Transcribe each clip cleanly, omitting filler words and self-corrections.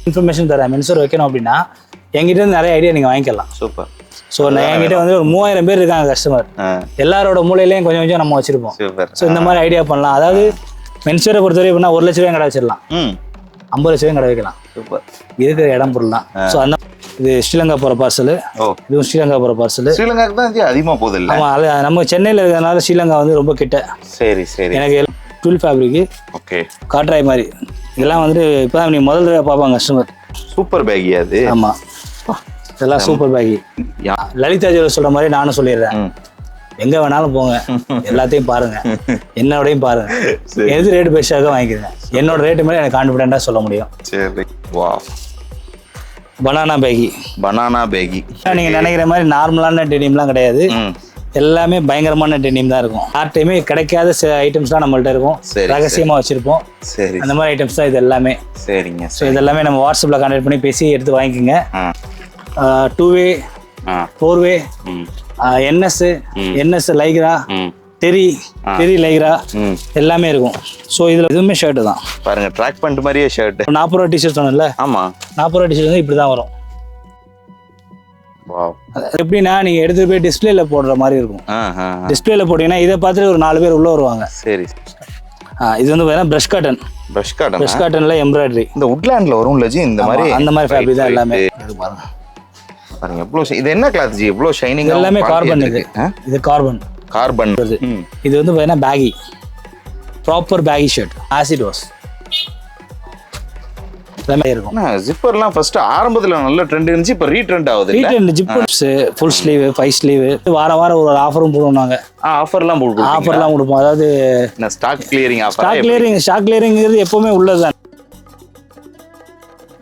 Information தரேன் menswear வைக்கணும் அப்படின்னா என்கிட்ட இருந்து நிறைய ஐடியா நீங்கள் வாங்கிக்கலாம். சூப்பர். ஸோ என்கிட்ட வந்து ஒரு 3000 பேர் இருக்காங்க கஸ்டமர். எல்லாரோட மூலையிலையும் கொஞ்சம் கொஞ்சம் நம்ம வச்சிருப்போம். ஸோ இந்த மாதிரி ஐடியா பண்ணலாம். அதாவது மென்ஸ்வேரை பொறுத்தவரை எப்படின்னா 1 லட்ச ரூபாய் கடை வச்சிடலாம், 50 லட்ச ரூபாய் கடை வைக்கலாம். சூப்பர். இருக்கிற இடம் பொருள் தான். ஸோ அந்த இது ஸ்ரீலங்கா போகிற பார்சல், இதுவும் ஸ்ரீலங்கா போகிற பார்சல். ஸ்ரீலங்காக்கு தான் அதிகமாக போகுது இல்லை? ஆமாம், அது நம்ம சென்னையில் இருக்கிறதுனால ஸ்ரீலங்கா வந்து ரொம்ப கிட்ட. சரி சரி. எனக்கு டுவெல் ஃபேப்ரிக்கு ஓகே காட்ராய் மாதிரி இதெல்லாம் வந்து இப்போ தான் நீ முதல் தடவை பார்ப்பாங்க கஸ்டமர். சூப்பர் பேகி அது. ஆமாம், இதெல்லாம் சூப்பர் பேகி. லலிதா ஜுவல்லர்ஸ் சொல்கிற மாதிரி நானும் சொல்லிடுறேன், எங்கே வேணாலும் போங்க, எல்லாத்தையும் பாருங்க, என்னோடையும் பாருங்க, எது ரேட்டு பெஸ்ட்டாக வாங்கிக்கிறேன். என்னோட ரேட்டு மேலே எனக்கு கான்ஃபிடென்ட்டாக சொல்ல முடியும். சரி. வா, பனானா பேகி. பனானா பேகி நீங்கள் நினைக்கிற மாதிரி நார்மலான டெனிம்லாம் கிடையாது, எல்லாமே பயங்கரமான டெனிம் தான் இருக்கும். யார்ட்டையுமே கிடைக்காத சில ஐட்டம்ஸ் தான் நம்மள்ட்ட இருக்கும், ரகசியமாக வச்சிருப்போம். சரி, அந்த மாதிரி ஐட்டம்ஸ் தான் இது எல்லாமே. சரிங்க. ஸோ இது எல்லாமே நம்ம வாட்ஸ்அப்பில் கான்டாக்ட் பண்ணி பேசி எடுத்து வாங்கிக்கோங்க. 2-வே 4-வே என்எஸ் லைக்ரா, டெரி லைக்ரா எல்லாமே இருக்கும். ஸோ இதில் எதுவுமே ஷர்ட்டு தான் பாருங்க, ட்ராக் பண்ணிட்டு மாதிரியே ஷர்ட். 40 ரூபா டிஷர்ட் சொன்னேன்ல. ஆமாம், 40 ரூபா டிஷர்ட் வந்து இப்படி தான் வரும். எப்படின்னா நீங்கள் எடுத்துகிட்டு போய் டிஸ்பிளேல போடுற மாதிரி இருக்கும். டிஸ்பிளேல போட்டீங்கன்னா இதை பார்த்துட்டு ஒரு 4 பேர் உள்ளே வருவாங்க. சரி. இது வந்து பார்த்தீங்கன்னா ப்ரஷ் காட்டன். ப்ரஷ் காட்டன்ல எம்ப்ராய்டரி இந்த உட்லேண்ட்ல வரும் லஜி. இந்த மாதிரி அந்த மாதிரி ஃபேப்ரிக் தான் எல்லாமே. பாருங்க பாருங்க எவ்வளவு. இது என்ன கிளாத் ஜி? எவ்வளவு ஷைனிங். எல்லாமே கார்பன். இது கார்பன். இது வந்து பார்த்தீங்கன்னா baggy, proper baggy shirt, acid wash எல்லாமே இருக்கும். ஜிப்பர்லாம் ஃபர்ஸ்ட் ஆரம்பத்துல நல்ல ட்ரெண்ட் இருந்துச்சு, இப்போ ரீட்ரெண்ட் ஆகுது. ரீட்ரெண்ட் ஜிப்பர்ஸ் ஃபுல் ஸ்லீவ், 5 ஸ்லீவ் வாரம் ஒரு ஆஃபரும் போடுவோம் நாங்க. ஆஃபர்லாம் கொடுப்போம். அதாவது ஸ்டாக் கிளியரிங் ஆஃபர். ஸ்டாக் கிளியரிங்கிறது எப்பவுமே உள்ளதுதான்.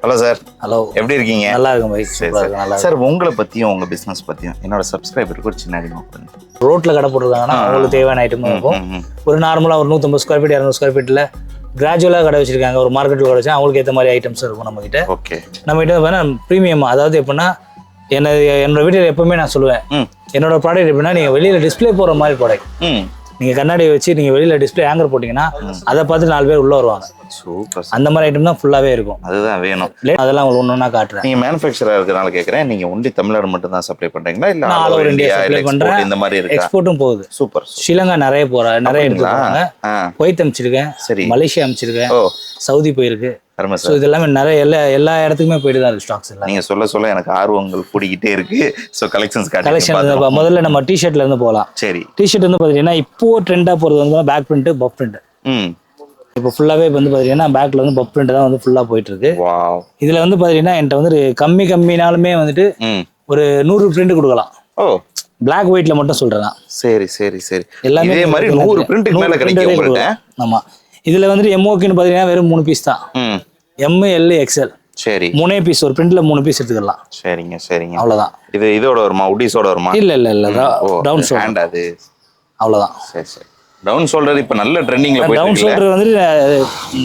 Hello sir. ஹலோ, எப்படி இருக்கீங்க? நல்லா இருக்கும் பாய். சார் உங்களை பத்தியும் உங்க பிசினஸ் பத்தியும் என்னோட சப்ஸ்கிரைபருக்கு ஒரு சின்ன அறிமுகம் பண்ணுங்க. ரோட்ல கடை போட்டுருக்காங்கன்னா அவங்களுக்கு தேவையான ஐட்டம் இருக்கும். ஒரு நார்மலா ஒரு 150 ஸ்கொயர் ஃபீட் 200 ஸ்கொயர் ஃபீட்ல கிராஜுவலாக கடை வச்சிருக்காங்க, ஒரு மார்க்கெட்டில் கடை வச்சா அவங்களுக்கு ஏற்ற மாதிரி ஐட்டம்ஸ் இருக்கும் நம்மகிட்ட. ஓகே. நம்மகிட்ட பார்த்தீங்கன்னா ப்ரீமியம், அதாவது எப்படின்னா என்னோட வீட்டில் எப்பவுமே நான் சொல்லுவேன், என்னோட ப்ராடக்ட் எப்படின்னா நீங்கள் வெளியில் டிஸ்பிளே போகிற மாதிரி ப்ராடக்ட். நீங்கள் கண்ணாடியை வச்சு நீங்கள் வெளியில் டிஸ்பிளே ஹேங்கர் போட்டிங்கன்னா அதை பார்த்து 4 பேர் உள்ளே வருவாங்க. சூப்பர். அந்த மாதிரி ஐட்டம் தான் ஃபுல்லாகவே இருக்கும். அதுதான் வேணும். அதெல்லாம் உங்களுக்கு ஒன்று காட்டுறேன். நீங்கள் மேனுஃபேக்சராக இருக்கிறனால கேட்குறேன், நீங்கள் ஒன்லி தமிழ்நாடு மட்டும் தான் சப்ளை பண்ணுறீங்களா இல்லை ஆல் ஓவர் இந்தியா சப்ளை பண்ணுறேன்? இந்த மாதிரி இருக்கு. எக்ஸ்போர்ட்டும் போகுது. சூப்பர். ஸ்ரீலங்கா நிறைய எடுத்துருக்காங்க. குவைத் அனுப்பிச்சிருக்கேன், சரி, மலேசியா அனுப்பிச்சிருக்கேன், சவுதி போயிருக்கு. ஸோ இது எல்லாமே நிறைய எல்லா இடத்துக்குமே போயிட்டு தான் இருக்கு ஸ்டாக்ஸ் எல்லாம். நீங்கள் சொல்ல எனக்கு ஆர்வங்கள் கூடிக்கிட்டே இருக்கு. ஸோ கலெக்ஷன் முதல்ல நம்ம டிஷர்ட்ல இருந்து போகலாம். சரி. டிஷர்ட் வந்து பார்த்தீங்கன்னா இப்போ ட்ரெண்டாக போகிறது வந்து பேக் பிரிண்ட், பஃப் பிரிண்ட். இப்போ ஃபுல்லாகவே வந்து பார்த்தீங்கன்னா பேக்கில் வந்து பஃப் பிரிண்ட் தான் வந்து ஃபுல்லாக போயிட்டு இருக்கு. இதில் வந்து பார்த்தீங்கன்னா என்கிட்ட வந்து கம்மினாலுமே வந்துட்டு ஒரு 100 பிரிண்ட் கொடுக்கலாம். பிளாக் ஒயிட்ல மட்டும் சொல்றேன். சரி சரி சரி. எல்லாமே இதே மாதிரி 100 பிரிண்ட்க்கு மேல கிடைக்கும் உங்களுக்கு. ஆமா. இதுல வந்து எம்ஓக்குன்னு பாத்தீங்கன்னா வெறும் 3 பீஸ் தான். M, L, XL. சரி. 3 பீஸ், ஒரு பிரிண்ட்ல 3 பீஸ் எடுத்துக்கலாம். சரிங்க சரிங்க. அவ்வளவுதான். இது இதோட வருமா? உடிஸோட வருமா? இல்ல டவுன் ஷோல்டர் ஹேண்ட் அது. அவ்வளவுதான். சரி சரி. டவுன் ஷோல்டர் இப்ப நல்ல ட்ரெண்டிங்ல போயிட்டு இருக்கு. டவுன் ஷோல்டர் வந்து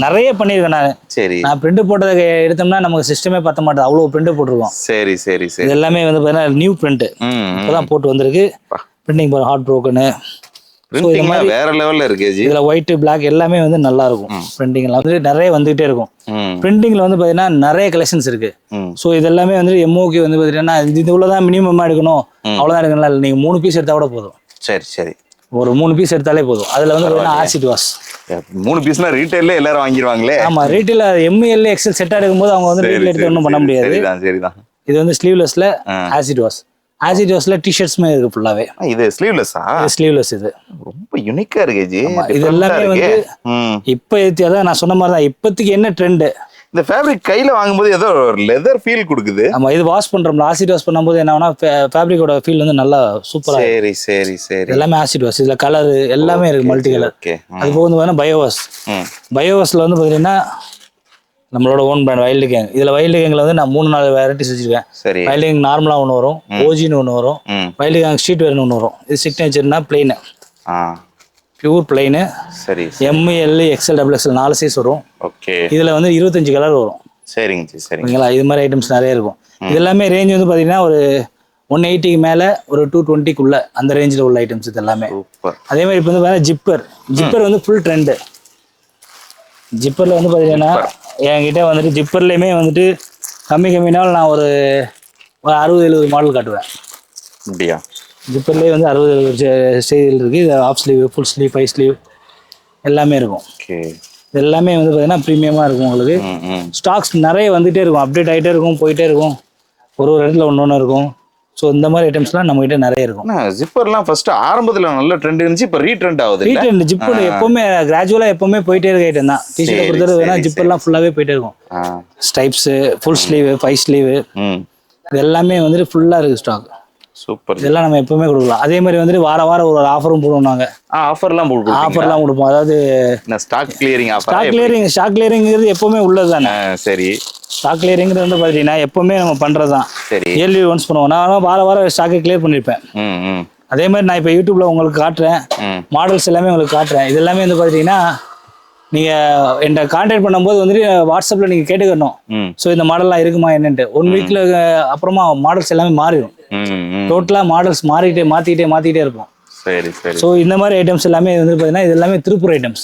நிறைய பண்ணிருக்கேன் நான். சரி. நான் பிரிண்ட் போட்டதை எடுத்தோம்னா நமக்கு சிஸ்டமே பத்த மாட்டேது, அவ்வளவு பிரிண்ட் போட்டுருக்கோம். சரி சரி சரி. இது எல்லாமே வந்து பாத்தீங்கன்னா நியூ பிரிண்ட் இப்பதான் போட்டு வந்திருக்கு. பிரிண்டிங் பாருங்க, ஹார்ட் ப்ரோக்கனு வேற லெவல்ல இருக்கு. இதுல ஒயிட், பிளாக் எல்லாமே வந்து நல்லா இருக்கும். பிரிண்டிங் எல்லாம் வந்து நிறைய வந்துகிட்டே இருக்கும். பிரிண்டிங்ல வந்து பாத்தீங்கன்னா நிறைய கலெக்ஷன்ஸ் இருக்கு. சோ இது எல்லாமே வந்து எம்ஓக்கு வந்து பாத்தீங்கன்னா இது இவ்வளவுதான் மினிமமா எடுக்கணும், அவ்வளவுதான் எடுக்கணும். நீங்க 3 பீஸ் எடுத்தா கூட போதும். சரி சரி. ஒரு 3 பீஸ் எடுத்தாலே போதும். அதுல வந்து ஆசிட் வாஷ் 3 பீஸ்னா ரீட்டைல்ல எல்லாரும் வாங்கிடுவாங்களே. ஆமா, ரீட்டைல எம், எல், எக்ஸ்எல் செட்டா எடுக்கும்போது அவங்க வந்து ரீட்டைல் எடுத்து ஒன்றும் பண்ண முடியாது. சரிதான். இது வந்து ஸ்லீவ்லெஸ்ல ஆசிட் வாஷ். ஆசிட் வாஷ்ல டிஷர்ட்ஸ்மே இருக்கு ஃபுல்லாவே. இது ஸ்லீவ்லெஸ்ஸா? ஸ்லீவ்லெஸ். இது ரொம்ப யூனிக்கா இருக்கு ஜி. இது எல்லாமே வந்து இப்போ அதான் நான் சொன்ன மாதிரி தான் இப்போதைக்கு என்ன ட்ரெண்ட். இந்த ஃபேப்ரிக் கையில வாங்கும்போது ஏதோ லெதர் ஃபீல் கொடுக்குது. ஆமா, இது வாஷ் பண்றோம்ல, ஆசிட் வாஷ் பண்ணும்போது என்ன ஆகும்னா ஃபேப்ரிக்கோட ஃபீல் வந்து நல்லா சூப்பரா. சரி சரி சரி. எல்லாமே ஆசிட் வாஷ். இதுல கலர் எல்லாமே இருக்கு, மல்டி கலர். அது போக வந்து பாத்தீங்கன்னா பயோ வாஷ். பயோ வாஷ்ல வந்து பாத்தீங்கன்னா நம்மளோட ஓன் பிராண்ட் வைல்டு கேங். இதுல வைல்டு கேங்ல வந்து நான் 3-4 வெரைட்டிஸ் வச்சிருக்கேன். சரி. வைல்டு கேங் நார்மலா ஒன்று வரும், ஓஜின்னு ஒன்று வரும், வைல்டு கேங் ஸ்ட்ரீட் வேர்னு ஒன்று வரும். இது சிக்னேச்சர்னா பிளெயின், பியூர் பிளெயின். சரி. M, L, XL, double XL 4 size வரும். ஓகே. இதுல வந்து 25 கலர் வரும். சரிங்க சரிங்களா. இது மாதிரி ஐட்டம்ஸ் நிறைய இருக்கும். இது எல்லாமே ரேஞ்ச் வந்து பாத்தீங்கன்னா ஒரு 180க்கு மேல ஒரு 220க்குள்ள அந்த ரேஞ்சில் உள்ள ஐட்டம்ஸ் இது எல்லாமே. அதே மாதிரி இப்போ வந்து ஜிப்பர் வந்து ஃபுல் ட்ரெண்டு. ஜிப்பர்ல வந்து பாத்தீங்கன்னா என்கிட்ட வந்துட்டு ஜிப்பர்லேயுமே வந்துட்டு கம்மினாலும் நான் ஒரு 60-70 மாடல் காட்டுவேன். அப்படியா? ஜிப்பர்லேயே வந்து 60-70 ஸ்டைல் இருக்குது. இது of sleeve, full sleeve, 5 sleeve எல்லாமே இருக்கும். ஓகே. இது எல்லாமே வந்து பார்த்தீங்கன்னா ப்ரீமியமாக இருக்கும் உங்களுக்கு. ஸ்டாக்ஸ் நிறைய வந்துகிட்டே இருக்கும், அப்டேட் ஆகிட்டே இருக்கும், போயிட்டே இருக்கும். ஒரு இடத்துல ஒன்று இருக்கும். ஸோ இந்த மாதிரி ஐட்டம்ஸ்லாம் நம்மகிட்ட நிறைய இருக்கும். ஜிப்பர்லாம் ஃபர்ஸ்ட் ஆரம்பத்தில் நல்ல ட்ரெண்ட் இருந்துச்சு, இப்போ ரீட்ரெண்ட் ஆகுது. ரீட்ரெண்ட் ஜிப்பர் எப்பவுமே கிராஜுவலாக எப்பவுமே போயிட்டே இருக்க ஐட்டம் தான். டிஷர்ட்டை பொறுத்தவரை வேணா ஜிப்பர்லாம் ஃபுல்லாகவே போயிட்டே இருக்கும். ஸ்டைப்ஸு, ஃபுல் ஸ்லீவ், 5 ஸ்லீவ் இது எல்லாமே வந்துட்டு ஃபுல்லாக இருக்குது ஸ்டாக். சூப்பர். இதெல்லாம் நம்ம எப்பவுமே கொடுக்கலாம். அதே மாதிரி வந்துட்டு வாரம் ஒரு ஆஃபரும் போடுவோம் நாங்கள். ஆஃபர்லாம் கொடுப்போம். அதாவது ஸ்டாக் கிளியரிங் ஆஃபர். ஸ்டாக் கிளியரிங்கிறது எப்பவுமே உள்ளது தானே. சரி. ஸ்டாக் கிளியரிங்கிறது வந்து பார்த்தீங்கன்னா எப்பவுமே நம்ம பண்ணுறது தான். சரி. இயர்லி ஒன்ஸ் பண்ணுவோம். நான் வாரம் ஸ்டாக்கை கிளியர் பண்ணியிருப்பேன். அதே மாதிரி நான் இப்போ யூடியூப்ல உங்களுக்கு காட்டுறேன், மாடல்ஸ் எல்லாமே உங்களுக்கு காட்டுறேன். இது எல்லாமே வந்து பார்த்தீங்கன்னா நீங்கள் என்கிட்ட கான்டாக்ட் பண்ணும்போது வந்துட்டு வாட்ஸ்அப்பில் நீங்கள் கேட்டுக்கணும். ஸோ இந்த மாடல்லாம் இருக்குமா என்னன்ட்டு. 1 வீக்கில் அப்புறமா மாடல்ஸ் எல்லாமே மாறிடும். டோட்டலாக மாடல்ஸ் மாற்றிக்கிட்டே இருப்போம். சரி சரி. ஸோ இந்த மாதிரி ஐட்டம்ஸ் எல்லாமே வந்து பார்த்தீங்கன்னா இது எல்லாமே திருப்பூர் ஐட்டம்ஸ்.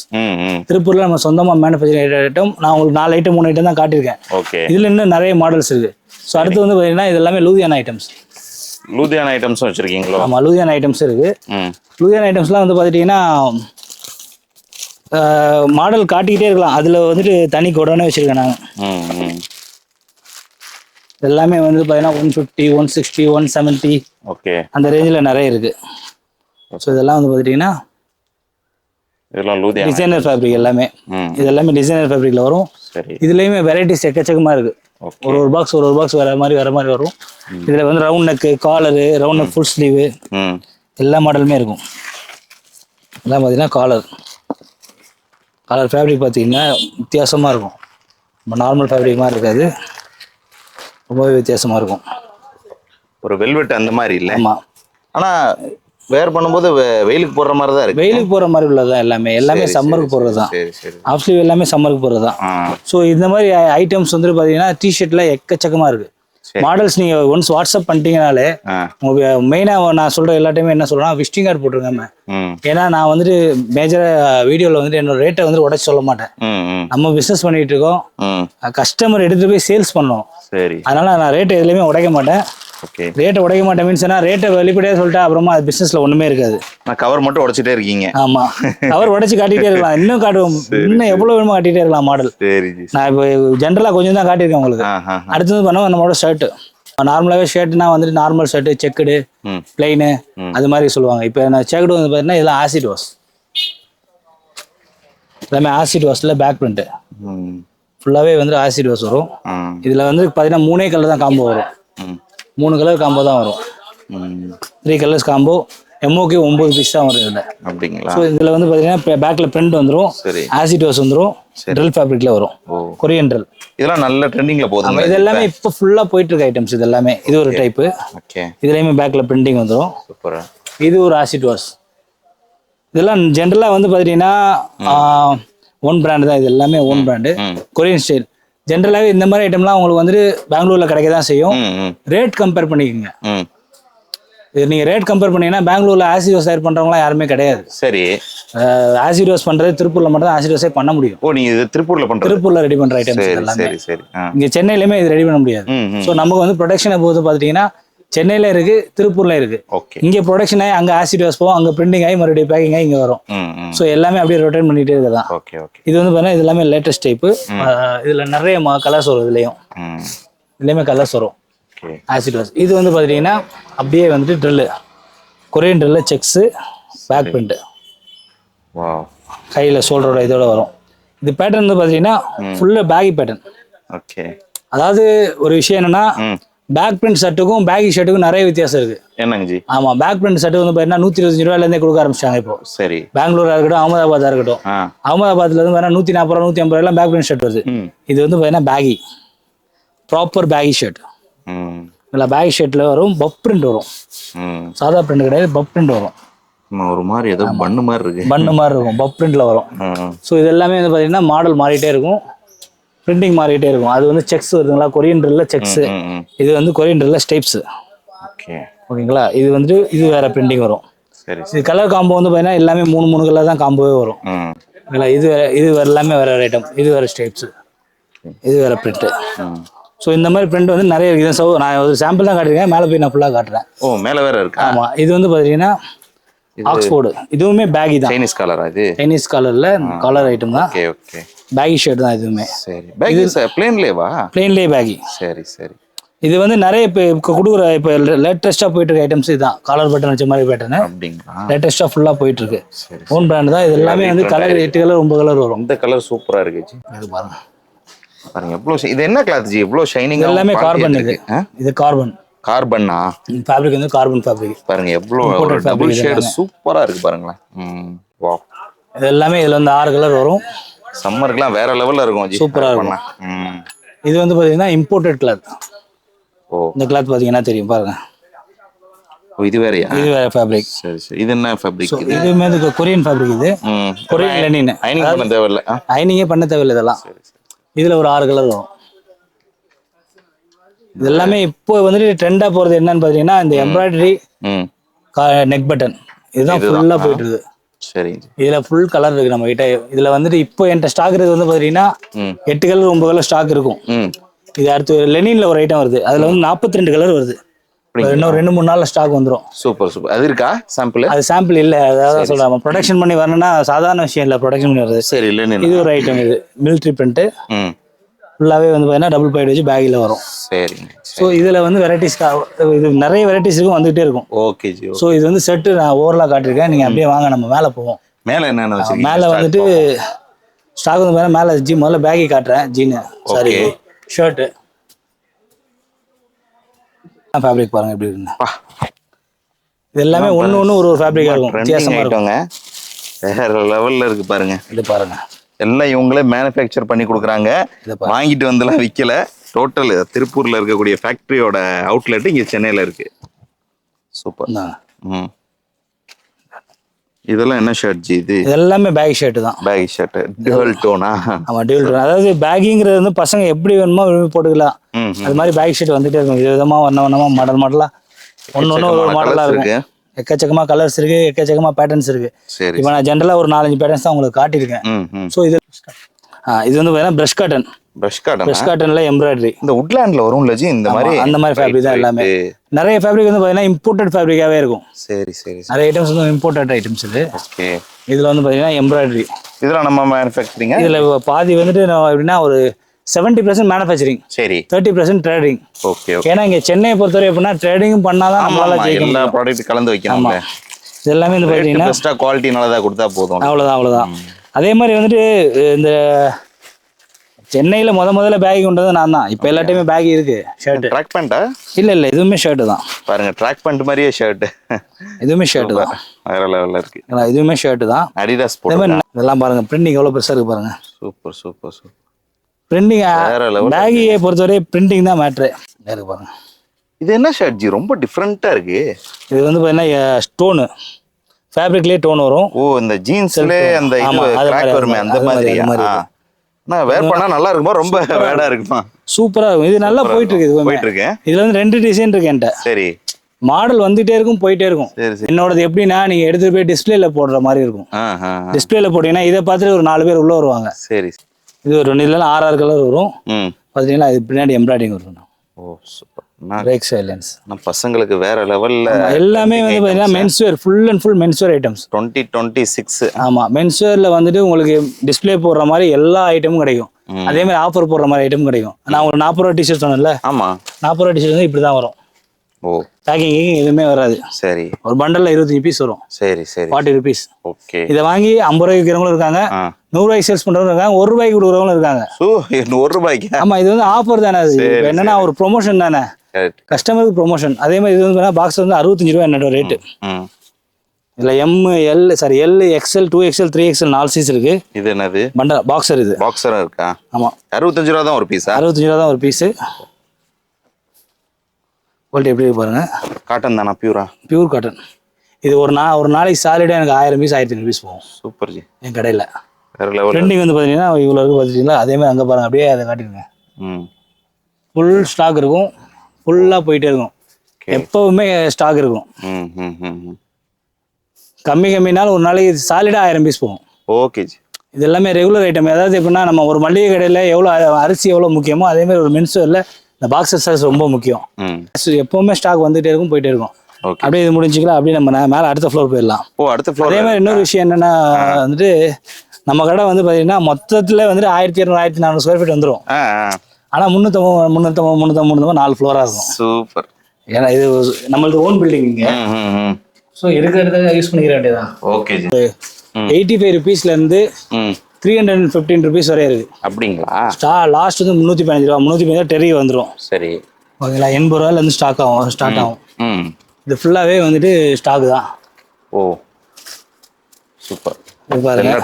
திருப்பூரில் நம்ம சொந்தமாக மேனுஃபேக்சரிங் ஐட்டம். நான் உங்களுக்கு 4 ஐட்டம் 3 ஐட்டம் தான் காட்டியிருக்கேன். ஓகே. இதில் இன்னும் நிறைய மாடல்ஸ் இருக்குது. ஸோ அடுத்து வந்து பார்த்தீங்கன்னா இது எல்லாமே லூதியானா ஐட்டம்ஸ். லூதியானா ஐட்டம்ஸும் வச்சுருக்கீங்களா? ஆமாம், லூதியானா ஐட்டம்ஸ் இருக்குது. லூதியானா ஐட்டம்ஸ்லாம் வந்து பார்த்துட்டிங்கன்னா மாடல் காட்டிக்கிட்டே இருக்கலாம். அதில் வந்துட்டு தனி கொடனே வச்சுருக்கேன் நாங்கள். எல்லாமே வந்து பார்த்தீங்கன்னா 150, 160, 170 ஓகே அந்த ரேஞ்சில் நிறைய இருக்குது. ஸோ இதெல்லாம் வந்து பார்த்துட்டிங்கன்னா டிசைனர் ஃபேப்ரிக் எல்லாமே. இது எல்லாமே டிசைனர் ஃபேப்ரிக்கில் வரும். இதுலேயுமே வெரைட்டிஸ் எக்கச்சக்கமாக இருக்குது. ஒரு பாக்ஸ் வேற மாதிரி வரும். இதில் வந்து round neck, collar, round neck, full sleeve எல்லா மாடலுமே இருக்கும். எல்லாம் பார்த்தீங்கன்னா காலர் ஃபேப்ரிக் பார்த்தீங்கன்னா வித்தியாசமாக இருக்கும். நம்ம நார்மல் ஃபேப்ரிக் மாதிரி இருக்காது, ரொம்பவே வித்தியாசமாக இருக்கும். ஒரு வெல்வெட் அந்த மாதிரி இல்லை. ஆமாம். ஆனால் வேர் பண்ணும்போது வெயிலுக்கு போடுற மாதிரி தான் இருக்குது. வெயிலுக்கு போடுற மாதிரி உள்ளதான் எல்லாமே சம்மருக்கு போடுறது தான். ஆஃப் ஸ்லீவ் எல்லாமே சம்மருக்கு போடுறது தான். ஸோ இந்த மாதிரி ஐட்டம்ஸ் வந்து பார்த்தீங்கன்னா டிஷர்ட்ல எக்கச்சக்கமாக இருக்குது. மாடல்ஸ் நீங்கள் ஒன்ஸ் வாட்ஸ்அப் பண்ணிட்டீங்கனாலே மெயினாக நான் சொல்கிற எல்லா டைமே என்ன சொல்கிறேன்னா விசிட்டிங் கார்டு போட்டுருங்க. ஏன்னா நான் வந்துட்டு மேஜராக வீடியோவில் வந்துட்டு என்னோட ரேட்டை வந்து உடச்சி சொல்ல மாட்டேன். நம்ம பிஸ்னஸ் பண்ணிட்டு இருக்கோம், கஸ்டமர் எடுத்துகிட்டு போய் சேல்ஸ் பண்ணோம். அதனால நான் ரேட்டை எதுலையுமே உடைக்க மாட்டேன். ரேட்டை உடைக்க மாட்டேன் மீன்ஸ் ரேட்டை வெளிப்படையாக சொல்லிட்டா அப்புறமா அது பிஸ்னஸ்ல ஒன்றுமே இருக்காது. நான் கவர் மட்டும் உடைச்சிட்டே இருக்கீங்க. ஆமா, கவர் உடைச்சு காட்டிகிட்டே இருக்கலாம். இன்னும் காட்டுவோம், இன்னும் எவ்வளோ வேணுமோ காட்டிகிட்டே இருக்கலாம் மாடல். நான் இப்போ ஜென்ரலாக கொஞ்சம் தான் காட்டியிருக்கேன் உங்களுக்கு. அடுத்தது பண்ண நம்மளோட ஷர்ட்டு. நார்மலாகவே ஷர்ட்னா வந்துட்டு நார்மல் ஷர்ட்டு, செக்குடு, பிளைனு அது மாதிரி சொல்லுவாங்க. இப்போ நான் செக்குடு வந்து பார்த்தீங்கன்னா இதெல்லாம் ஆசிட் வாஷ். எல்லாமே ஆசிட் வாஷில் பேக் பிரிண்ட்டு ஃபுல்லாகவே வந்துட்டு ஆசிட் வாஷ் வரும். இதில் வந்து பார்த்தீங்கன்னா 3 கலர் தான் காம்போ வரும். 3 கலர் காம்போ தான் வரும். 3 கலர்ஸ் காம்போ. எம்ஓக்கு 9 பீஸ் தான் வரும் இதில். அப்படிங்களா? ஸோ இதில் வந்து பார்த்தீங்கன்னா பேக்கில் பிரிண்ட் வந்துடும், ஆசிட் வாஷ் வந்துடும், ட்ரில் ஃபேப்ரிக்கில் வரும், கொரியன் ட்ரில். இதெல்லாம் நல்ல ட்ரெண்டிங்கில் போதும். இது எல்லாமே இப்போ ஃபுல்லாக போயிட்டு இருக்க ஐட்டம்ஸ். இது எல்லாமே இது ஒரு டைப்பு. இதுலேயுமே பேக்கில் பிரிண்டிங் வந்துடும். இது ஒரு ஆசிட் வாஷ். இதெல்லாம் ஜென்ரலாக வந்து பார்த்தீங்கன்னா ஓன் பிராண்டு தான். இது எல்லாமே ஓன் பிராண்டு, கொரியன் ஸ்டைல். ஜென்ரலாகவே இந்த மாதிரி ஐட்டம்லாம் உங்களுக்கு வந்துட்டு பெங்களூர்ல கிடைக்க தான் செய்யும். ரேட் கம்பேர் பண்ணிக்கோங்க. இது நீங்க ரேட் கம்பேர் பண்ணீங்கன்னா பெங்களூர்ல ஆசிட் வாஷ் தயார் பண்றவங்களாம் யாருமே கிடையாது. சரி. ஆசிட் வாஷ் பண்றது திருப்பூர்ல மட்டும் தான் ஆசிட் வாஷே பண்ண முடியும். ஓ, நீங்க இது திருப்பூர்ல ரெடி பண்ற ஐட்டம்ஸ் எல்லாமே. இங்க சென்னையிலுமே இது ரெடி பண்ண முடியாது. ஸோ நமக்கு வந்து ப்ரொடக்ஷனை போது பாத்துட்டீங்கன்னா சென்னையில இருக்கு, திருப்பூர்ல இருக்கு. இங்க ப்ரொடக்ஷன் ஆகி அங்க ஆசிட் வாஷ் போகும், அங்க பிரிண்டிங் ஆகி மறுபடியும் பேக்கிங் ஆகி இங்க வரும். ஸோ எல்லாமே அப்படியே ரொட்டேட் பண்ணிட்டே இருக்கதான். இது வந்து பாத்தீங்கன்னா இது எல்லாமே லேட்டஸ்ட் டைப்பு. இதுல நிறைய கலர்ஸ் வரும். இதுலயுமே கலர்ஸ் வரும் ஆசிட் வாஷ். இது வந்து பாத்தீங்கன்னா அப்படியே வந்துட்டு drill, Korean drill, checks, back print, கையில ஷோல்டரோட இதோட வரும். இது பேட்டர்ன் வந்து பாத்தீங்கன்னா ஃபுல்லா பேகி பேட்டர்ன். அதாவது ஒரு விஷயம் என்னன்னா பேக் பிரிண்ட் ஷர்ட்டுக்கும் பேகி ஷர்ட்டுக்கும் நிறைய வித்தியாசம் இருக்கு. என்னங்க ஜி? ஆமா, பேக் பிரிண்ட் ஷர்ட் வந்து பாத்தீங்கன்னா 125 ரூபாயில இருந்தே கொடுக்க ஆரம்பிச்சாங்க இப்போ. சரி. பெங்களூரா இருக்கட்டும், அகமதாபாத்தா இருக்கட்டும். அகமதாபாத்ல இருந்து பாத்தீங்கன்னா 140 ரூபா 150 ரூபாய் பேக் பிரிண்ட் ஷர்ட் வருது. இது வந்து பாத்தீங்கன்னா பேகி, ப்ராப்பர் பேகி ஷர்ட். இதுல பேகி ஷர்ட்ல வரும் பப் பிரிண்ட் வரும். சாதா பிரிண்ட் கிடையாது, பப் பிரிண்ட் வரும். ஒரு மாதிரி ஏதோ பண்ணு மாதிரி இருக்கு. பண்ணு மாதிரி இருக்கும், பப் பிரிண்ட்ல வரும். ஸோ இது எல்லாமே வந்து பாத்தீங்கன்னா மாடல் மாறிட்டே இருக்கும், பிரிண்டிங் மாறிட்டே இருக்கும். அது வந்து செக்ஸ் வருதுங்களா, கொரியன் ட்ரில்ல செக்ஸ். இது வந்து கொரியன் ட்ரில்ல ஸ்டைப்ஸ். ஓகேங்களா? இது வந்துட்டு இது வேற பிரிண்டிங் வரும். இது கலர் காம்போ வந்து பாத்தீங்கன்னா எல்லாமே 3 கலர் தான் காம்போவே வரும். இது எல்லாமே வேற ஐட்டம். இது வேற ஸ்டைப்ஸ். இது வேற பிரிண்ட். ஸோ இந்த மாதிரி பிரிண்ட் வந்து நிறைய இருக்குது. நான் ஒரு சாம்பிள் தான் காட்டிருக்கேன், மேலே போய் நான் ஃபுல்லாக காட்டுறேன். ஓ மேலே வேற இருக்கா? ஆமாம், இது வந்து பார்த்தீங்கன்னா ஆக்ஸ்போர்டு. இதுவுமே பேகி தான். சைனீஸ் கலரா இது? சைனீஸ் கலரில் கலர் ஐட்டம் தான். Okay okay. பேகி ஷர்ட் தான் இதுவுமே. சரி, பேகி பிளேன்லேவா? பிளேன்லேயே பேகி. சரி சரி. இது வந்து நிறைய இப்போ கொடுக்குற இப்போ லேட்டஸ்ட்டாக போயிட்டு இருக்க ஐட்டம்ஸ் இதுதான். காலர் பட்டன் வச்ச மாதிரி பேட்டர்னு அப்படிங்களா? லேட்டஸ்ட்டாக ஃபுல்லாக போயிட்டு இருக்கு. ஓன் பிராண்ட் தான். இது எல்லாமே வந்து கலர் 8 கலர் 9 கலர் வரும். இந்த கலர் சூப்பராக இருக்கு ஜி. இது பாருங்க பாருங்க எவ்வளோ இது என்ன கிளாத் ஜி இவ்வளோ ஷைனிங்? எல்லாமே கார்பன். இது கார்பன். கார்பன்னா? ஃபேப்ரிக் வந்து கார்பன் ஃபேப்ரிக். பாருங்க எவ்வளோ டபுள் ஷேட் சூப்பராக இருக்கு பாருங்களேன். வாவ். இது எல்லாமே இதில் வந்து 6 கலர் வரும். சம்மருக்குலாம் வேற லெவலில் இருக்கும் ஜி. சூப்பராக இருக்கும். இது வந்து பார்த்தீங்கன்னா இம்போர்ட்டட் கிளாத். ஓ இந்த கிளாத் பார்த்தீங்கன்னா தெரியும் பாருங்க. ஓ இது வேறயா? இது வேற ஃபேப்ரிக். சரி சரி. இது என்ன ஃபேப்ரிக்? இதுவுமே இது கொரியன் ஃபேப்ரிக். இது கொரியன் லெனின். ஐனிங் பண்ண தேவையில்லை. ஐனிங்கே பண்ண தேவையில்லை இதெல்லாம். இதில் ஒரு 6 கலர் வரும். இது எல்லாமே இப்போ வந்துட்டு ட்ரெண்டாக போகிறது என்னன்னு பார்த்தீங்கன்னா இந்த எம்ப்ராய்டரி நெக் பட்டன். இதுதான் ஃபுல்லாக போயிட்டு இருக்கு. சரி. இதில் ஃபுல் கலர் இருக்கு நம்ம கிட்ட. இதில் வந்துட்டு இப்போ என்கிட்ட ஸ்டாக் இருக்குது வந்து பார்த்தீங்கன்னா 8 கலர் 9 கலர் ஸ்டாக் இருக்கும். இது அடுத்து லெனின்ல ஒரு ஐட்டம் வருது. அதில் வந்து 42 கலர் வருது. இன்னும் 2-3 நாள்ல ஸ்டாக் வந்துடும். Super super. அது இருக்கா சாம்பிள்? அது சாம்பிள் இல்ல, அதாவது சொல்றாங்க ப்ரொடக்ஷன் பண்ணி வரணும்னா சாதாரண விஷயம் இல்ல, ப்ரொடக்ஷன் பண்ணி வருது. சரி இல்ல இது ஒரு ஐட்டம். இது மிலிட்டரி பிரிண்ட். ஃபுல்லாவே வந்து பார்த்தீங்கன்னா டபுள் பைட் வச்சு பேக்கில் வரும். சரி. ஸோ இதில் வந்து வெரைட்டிஸ் இது நிறைய வெரைட்டிஸ் இருக்கும், வந்துகிட்டே இருக்கும். Okay G. ஸோ இது வந்து செட்டு நான் ஓவரலாக காட்டியிருக்கேன். நீங்கள் அப்படியே வாங்க, நம்ம மேலே போவோம். மேலே என்னென்ன வச்சுருக்கீங்க? மேலே வந்துட்டு ஸ்டாக் வந்து மேலே முதல்ல பேக்கி காட்டுறேன். ஜீனு சாரி ஷர்ட்டு ஃபேப்ரிக் பாருங்க எப்படி இருக்குங்க. இது எல்லாமே ஒன்று ஒரு ஃபேப்ரிக்காக இருக்கும், வித்தியாசமாக இருக்குங்க. வேற லெவலில் இருக்கு பாருங்க. இது பாருங்க எல்லாம் இவங்களே மேனுஃபேக்சர் பண்ணி கொடுக்குறாங்க. வாங்கிட்டு வந்துலாம் விற்கல. டோட்டல் திருப்பூர்ல இருக்கக்கூடிய ஃபேக்டரியோட அவுட்லெட் இங்கே சென்னையில் இருக்கு. சூப்பர். இதெல்லாம் என்ன ஷர்ட் ஜி? இது எல்லாமே பேக் ஷர்ட் தான். பேக் ஷர்ட் டியூவல் டோனா? ஆமா டியூவல் டோன். அதாவது பேக்கிங்கிறது வந்து பசங்க எப்படி வேணுமோ விரும்பி போட்டுக்கலாம். அது மாதிரி பேக் ஷர்ட் வந்துட்டே இருக்கும். விதமா வண்ணமா மாடலா ஒன்னு ஒரு மாடலா இருக்கு. எக்கச்சக்கமா கலர்ஸ் இருக்கு, எக்கச்சக்கமா பேட்டர்ன்ஸ் இருக்கு. இப்போ நான் ஜென்ரலா ஒரு 4-5 பேட்டர்ன்ஸ் தான் உங்களுக்கு காட்டியிருக்கேன். ஸோ இது வந்து பார்த்தீங்கன்னா பிரஷ் காட்டன். பிரஷ் காட்டன்ல எம்ப்ராய்டரி. இந்த உட்லாண்ட்ல வரும்ல ஜி இந்த மாதிரி? அந்த மாதிரி ஃபேப்ரிக் தான் எல்லாமே. நிறைய ஃபேப்ரிக் வந்து பார்த்தீங்கன்னா இம்போர்ட்டட் ஃபேப்ரிக்காவே இருக்கும். சரி சரி. நிறைய ஐட்டம்ஸ் வந்து இம்போர்ட்டட் ஐட்டம்ஸ் இது. ஓகே. இதில் வந்து பார்த்தீங்கன்னா எம்ப்ராய்டரி. இதெல்லாம் நம்ம மேனுஃபேக்சரிங். இதில் பாதி வந்துட்டு எப்படின்னா ஒரு 70% மேனுஃபேக்சரிங், சரி 30% ட்ரேடிங். ஓகே. ஏன்னா இங்கே சென்னையை பொறுத்தவரை எப்படின்னா ட்ரேடிங் பண்ணாதான் நம்மளால ஜெயிக்க முடியும். எல்லா ப்ராடக்ட் கலந்து வைக்கணும். இது எல்லாமே வந்து பார்த்தீங்கன்னா பெஸ்ட்டாக குவாலிட்டி நல்லதாக கொடுத்தா போதும். அவ்வளோதான். அதே மாதிரி வந்துட்டு இந்த சென்னையில் முதல்ல பேக் கொண்டது நான் தான். இப்போ எல்லாத்தையுமே பேக் இருக்கு. ஷர்ட் ட்ராக் பேண்டா? இல்லை இதுவுமே ஷர்ட் தான். பாருங்க ட்ராக் பேண்ட் மாதிரியே ஷர்ட். இதுவுமே ஷர்ட் தான். வேற லெவலில் இருக்கு. இதுவுமே ஷர்ட் தான். அடிடாஸ் இதெல்லாம் பாருங்க பிரிண்டிங் எவ்வளோ பெருசாக இருக்கு பாருங்க. Super super super. பிரிண்டிங் பேகியை பொறுத்தவரை பிரிண்டிங் தான் மேட்ரு. இருக்கு பாருங்க. இது என்ன ஷர்ட் ஜி? ரொம்ப டிஃப்ரெண்ட்டாக இருக்கு. இது வந்து பார்த்தீங்கன்னா ஸ்டோனு ஃபேப்ரிக்லேயே டோன் வரும். ஓ இந்த ஜீன்ஸ்லேயே அந்த கிராக் வருமே அந்த மாதிரி. நான் வேர் பண்ணா நல்லா இருக்குமா? ரொம்ப வேடா இருக்குமா? சூப்பரா இருக்கும். இது நல்லா போயிட்டு இருக்கு. இதுல வந்து 2 டிசைன் இருக்கு என்கிட்ட. சரி. மாடல் வந்துட்டே இருக்கும், போயிட்டே இருக்கும். என்னோடது எப்படின்னா நீங்க எடுத்துட்டு போய் டிஸ்பிளேல போடுற மாதிரி இருக்கும். டிஸ்பிளேல போட்டீங்கன்னா இதை பார்த்துட்டு ஒரு 4 பேர் உள்ள வருவாங்க. சரி. இது ஒரு 2 இல்லைன்னா 6 கலர் வரும். பார்த்தீங்கன்னா இது பின்னாடி எம்ப்ராய்டிங் வரும். ஓ சூப்பர். Break silence. நம்ம பசங்களுக்கு வேற லெவல்ல எல்லாமே வந்து பார்த்தீங்கன்னா menswear, full and full menswear items. 2026. ஆமா மென்ஸ்வேர்ல வந்துட்டு உங்களுக்கு டிஸ்பிளே போடுற மாதிரி எல்லா ஐட்டமும் கிடைக்கும். அதே மாதிரி ஆஃபர் போடுற மாதிரி ஐட்டமும் கிடைக்கும். நான் ஒரு 40 ரூபா டிஷர்ட் சொன்னேன்ல. ஆமா 40 ரூபா டிஷர்ட் வந்து இப்படி தான் வரும். ஓ பேக்கிங் எதுவுமே வராது. சரி. ஒரு பண்டல்ல 25 பீஸ் வரும். சரி சரி. 40 ரூபீஸ். ஓகே. இதை வாங்கி 50 ரூபாய்க்கு விற்கிறவங்களும் இருக்காங்க, 100 ரூபாய்க்கு சேல்ஸ் பண்றவங்க இருக்காங்க, 1 ரூபாய்க்கு கொடுக்குறவங்களும் இருக்காங்க. 1 ரூபாய்க்கு? ஆமா இது வந்து ஆஃபர் தானே. அது என்னன்னா ஒரு ப்ரொமோஷன் தானே, கஸ்டமருக்கு ப்ரொமோஷன். அதே மாதிரி இது வந்து பாக்ஸ் வந்து 65 ரூபாய் என்னோட ரேட்டு. இதுல L XL 2XL 3XL 4 size இருக்கு. இது என்னது? Bundle boxer. இது பாக்ஸரா இருக்கா? ஆமா 65 ரூபா தான் ஒரு பீஸ். 65 ரூபா தான் ஒரு பீஸ். குவாலிட்டி எப்படி பாருங்க. காட்டன் தானா? Pure cotton. இது ஒரு நாளைக்கு சாலிடா எனக்கு 1000 பீஸ் 1500 பீஸ் போகும். சூப்பர் ஜி. என் கடையில் ட்ரெண்டிங் வந்து பார்த்தீங்கன்னா இவ்வளோ இருக்கு பார்த்துட்டீங்களா? அதே மாதிரி அங்கே பாருங்க, அப்படியே அதை காட்டிடுங்க. ஃபுல் ஸ்டாக் இருக்கும், ஃபுல்லாக போயிட்டே இருக்கும். எப்பவுமே ஸ்டாக் இருக்கும். கம்மினாலும் ஒரு நாளைக்கு சாலிடா 1000 பீஸ் போகும். Okay G. இது எல்லாமே ரெகுலர் ஐட்டம். அதாவது எப்படின்னா நம்ம ஒரு மளிகை கடையில் எவ்வளோ அரிசி எவ்வளோ முக்கியமோ அதே மாதிரி ஒரு மென்ஸ் வேர்ல இந்த பாக்ஸர் சைஸ் ரொம்ப முக்கியம். எப்பவுமே ஸ்டாக் வந்துட்டே இருக்கும், போயிட்டே இருக்கும். அப்படியே இது முடிஞ்சுக்கலாம். அப்படியே நம்ம மேலே அடுத்த ஃப்ளோர் போயிடலாம். அடுத்த ஃப்ளோர். அதே மாதிரி இன்னொரு விஷயம் என்னன்னா வந்துட்டு நம்ம கடை வந்து பார்த்தீங்கன்னா மொத்தத்தில் வந்துட்டு 1200 1400 ஸ்கொயர் ஃபீட் வந்துடும். ஆனால் 350 4 ஃப்ளோராக இருக்கும். சூப்பர். ஏன்னா இது நம்மளது ஓன் பில்டிங் இங்கே. ஸோ இருக்கிற இடத்துல யூஸ் பண்ணிக்கிற வேண்டியதான். ஓகே. 85 rupeesலேருந்து 315 rupees வரை இருக்கு. அப்படிங்களா? லாஸ்ட் வந்து 315 ரூபா. 315 டெரி வந்துடும். சரி. ஓகேங்களா? 80 ரூபாயிலேருந்து ஸ்டார்ட் ஆகும். இது ஃபுல்லாகவே வந்துட்டு ஸ்டாக் தான். ஓ சூப்பர்.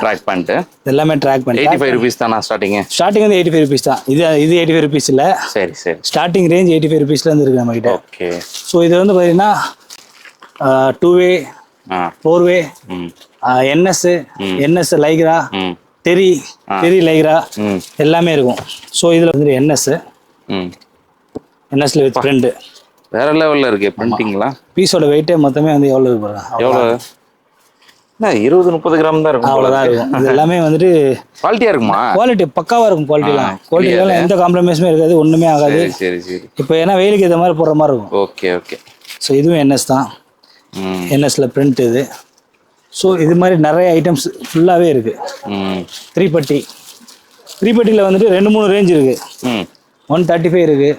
ட்ராக் பண்ணிட்டு எல்லாமே ட்ராக் பண்ணி 85 rupees தானா ஸ்டார்டிங் வந்து 85 rupees தான். இது 85 rupees இல்லை. சரி சரி. ஸ்டார்டிங் ரேஞ்ச் 85 rupeesலேருந்து இருக்கு நம்ம கிட்ட. ஓகே. ஸோ இது வந்து பார்த்தீங்கன்னா 2-way 4-way NS Lycra Terry Lycra எல்லாமே இருக்கும். ஸோ இதில் வந்து NSல வித் பிரிண்ட் வேற லெவலில் இருக்கு. பிரிண்டிங்களா? பீஸோட வெயிட்டே மொத்தமே வந்து எவ்வளோ இருக்கு பாருங்க. எவ்வளோ? 20-30 கிராம் தான் இருக்கும். அவ்வளோதான் இருக்கும். இது எல்லாமே வந்துட்டு குவாலிட்டியாக இருக்குமா? குவாலிட்டி பக்காவாக இருக்கும். குவாலிட்டிலாம் எந்த காம்ப்ரமைஸுமே இருக்காது, ஒன்றுமே ஆகாது. சரி சரி. இப்போ ஏன்னா வெயிலுக்கு ஏற்ற மாதிரி போடுற மாதிரி இருக்கும். Okay okay. ஸோ இதுவும் NS தான். NSல பிரிண்ட் இது. ஸோ இது மாதிரி நிறைய ஐட்டம்ஸ் ஃபுல்லாகவே இருக்குது. 3 வந்துட்டு 2-3 ரேஞ்ச் இருக்குது. 135 இருக்குது,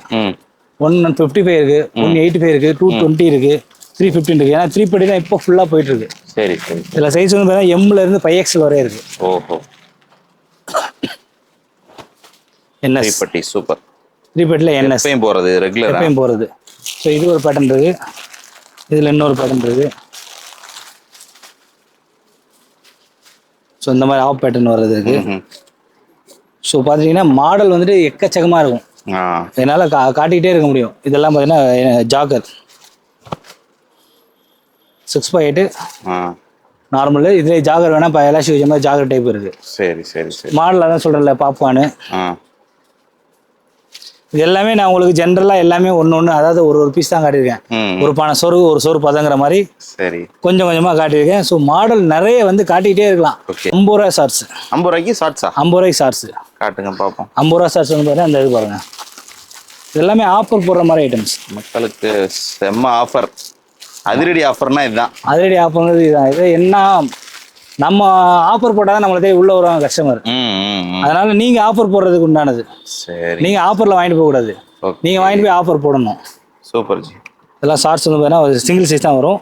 155 இருக்குது, 185 இருக்குது, 220 இருக்குது, 315 இருக்குது. ஏன்னா 3 தான் இப்போ ஃபுல்லாக போயிட்டு இருக்கு. சரி சரி. இதில் சைஸ் வந்து பார்த்தீங்கன்னா M-லேருந்து 5XL வரை இருக்கு. ஓஹோ. NS super. 3 NS எப்பயும் போகிறது, ரெகுலர் எப்பயும் போகிறது. ஸோ இது ஒரு பேட்டர்ன் இருக்கு. இதில் இன்னொரு பேட்டர்ன் இருக்கு. ஸோ இந்த மாதிரி ஆஃப் பேட்டர்ன் வர்றது இருக்கு. ஸோ பார்த்துட்டிங்கன்னா மாடல் வந்துட்டு எக்கச்சக்கமாக இருக்கும். என்னால் காட்டிக்கிட்டே இருக்க முடியும். இதெல்லாம் பார்த்தீங்கன்னா ஜாக்கர் 6x8 நார்மலு. இதுலேயே ஜாகர் வேணால் இப்போ எலாஸ்டிக் வச்ச மாதிரி ஜாகர் டைப் இருக்குது. சரி சரி சரி. மாடல் அதான் சொல்கிறேன்ல, பாப்கார்னு. இது எல்லாமே நான் உங்களுக்கு ஜென்ரலாக எல்லாமே ஒன்று அதாவது ஒரு பீஸ் தான் காட்டியிருக்கேன். ஒரு பானை சோறு ஒரு சோறு பதங்கிற மாதிரி சரி கொஞ்சம் கொஞ்சமாக காட்டியிருக்கேன். ஸோ மாடல் நிறைய வந்து காட்டிக்கிட்டே இருக்கலாம். 50 ரூபா ஷார்ட்ஸ். 50 ரூபாய்க்கு ஷார்ட்ஸா? 50 ரூபாய்க்கு ஷார்ட்ஸ் காட்டுங்க பார்ப்போம். 50 ரூபா ஷார்ட்ஸ் வந்து பார்த்தீங்கன்னா அந்த இது பாருங்க. எல்லாமே ஆஃபர் போடுற மாதிரி ஐட்டம்ஸ். மக்களுக்கு செம்ம ஆஃபர். அதிரடி ஆஃபர்னா இதுதான். அதிரடி ஆஃபர்ங்கிறது இதுதான். இது என்ன நம்ம ஆஃபர் போட்டால் தான் நம்மளே உள்ள வருவாங்க கஸ்டமர். அதனால நீங்க ஆஃபர் போடுறதுக்கு உண்டானது. சரி. நீங்க ஆஃபர்ல வாங்கிட்டு போக கூடாது, நீங்க வாங்கிட்டு போய் ஆஃபர் போடணும். Super G. இதெல்லாம் ஷார்ட்ஸ் வந்து பார்த்தீங்கன்னா சிங்கிள் சைஸ் தான் வரும்.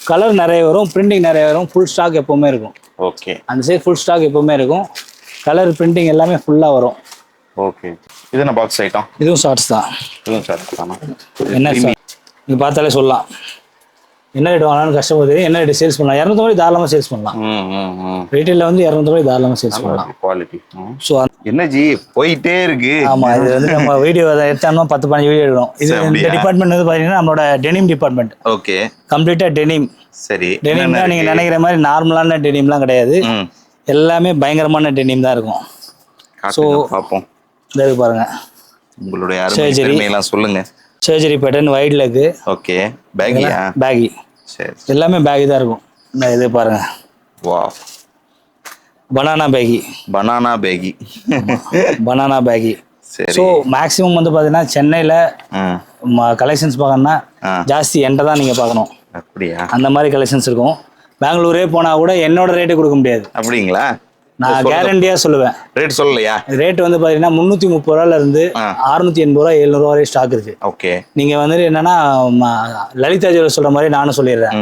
கலர் நிறைய வரும், பிரிண்டிங் நிறைய வரும். ஃபுல் ஸ்டாக் எப்பவுமே இருக்கும். ஓகே. அந்த சைஸ் ஃபுல் ஸ்டாக் எப்பவுமே இருக்கும். கலர் பிரிண்டிங் எல்லாமே ஃபுல்லா வரும். ஓகே. இது என்ன பாக்ஸ் ஐட்டம்? இதுவும் ஷார்ட்ஸ் தான். இதுவும் ஷார்ட்ஸ் தானா? என்ன நீங்க பார்த்தாலே சொல்லலாம் என்ன ரேட் வாங்கலாம்னு கஷ்டமாக தெரியும். என்ன ரேட் சேல்ஸ் பண்ணலாம்? 250 தாராளமாக சேல்ஸ் பண்ணலாம். ரீட்டைலில் வந்து 250 தாராளமாக சேல்ஸ் பண்ணலாம். குவாலிட்டி. ஸோ என்ன ஜி போயிட்டே இருக்கு. ஆமாம், இது வந்து நம்ம வீடியோ எடுத்தோம்னா 10-15 வீடியோ எடுக்கணும். இது இந்த டிபார்ட்மெண்ட் வந்து பார்த்தீங்கன்னா நம்மளோட டெனிம் டிபார்ட்மெண்ட். ஓகே. கம்ப்ளீட்டாக டெனிம். சரி. டெனிம்னா நீங்கள் நினைக்கிற மாதிரி நார்மலான டெனிம்லாம் கிடையாது. எல்லாமே பயங்கரமான டெனிம் தான் இருக்கும். ஸோ பார்ப்போம். இந்த இது பாருங்க. உங்களுடைய அருமையெல்லாம் சொல்லுங்க. Surgery pattern, wide leg. Okay. பேகியா? பேகி. சரி. எல்லாமே பேகி தான் இருக்கும். இந்த இது பாருங்க. Wow. Banana baggy. Banana baggy. Banana baggy. சரி. ஸோ மேக்ஸிமம் வந்து பார்த்தீங்கன்னா சென்னையில் கலெக்ஷன்ஸ் பார்க்கணும்னா ஜாஸ்தி என்கிட்ட தான் நீங்கள் பார்க்கணும். அப்படியா? அந்த மாதிரி கலெக்ஷன்ஸ் இருக்கும். பெங்களூரே போனால் கூட என்னோட ரேட்டு கொடுக்க முடியாது. அப்படிங்களா? நான் கேரண்டியா சொல்லுவேன். ரேட் சொல்லலையா? ரேட் வந்து பாத்தீங்கன்னா 330 ரூபாயில இருந்து 680 ரூபா 700 ரூபா வரை ஸ்டாக் இருக்கு. ஓகே. நீங்க வந்துட்டு என்னன்னா லலிதா ஜுவல்லர்ஸ் சொல்ற மாதிரி நானும் சொல்லிடுறேன்.